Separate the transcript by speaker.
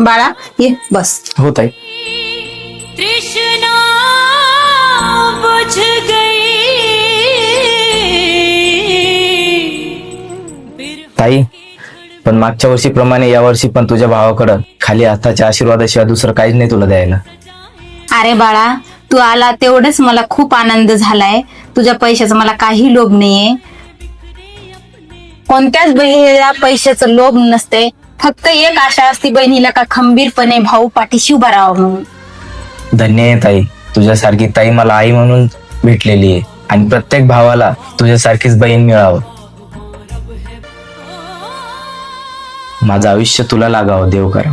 Speaker 1: बाळा ये बस.
Speaker 2: हो ताई.
Speaker 3: तृष्णा बुझ गई.
Speaker 2: ताई, पण मागच्या वर्षीप्रमाणे या वर्षी पण तुझ्या भावाकडं खाली हाताच्या आशीर्वादाशिवाय दुसरं काहीच नाही तुला द्यायला.
Speaker 1: अरे बाळा, तू आला तेवढंच मला खूप आनंद झालाय. तुझ्या पैशाचा मला काही लोभ नाहीये. कोणत्याच बहिणीला पैशाचं लोभ नसते. फक्त एक आशा असते बहिणीला का खंबीरपणे भाऊ पाठीशी उभा राहावा म्हणून.
Speaker 2: धन्य आहे ताई, तुझ्यासारखी ताई मला आई म्हणून भेटलेली आहे आणि प्रत्येक भावाला तुझ्यासारखीच बहीण मिळावं. माझं आयुष्य तुला लागावं देव करा.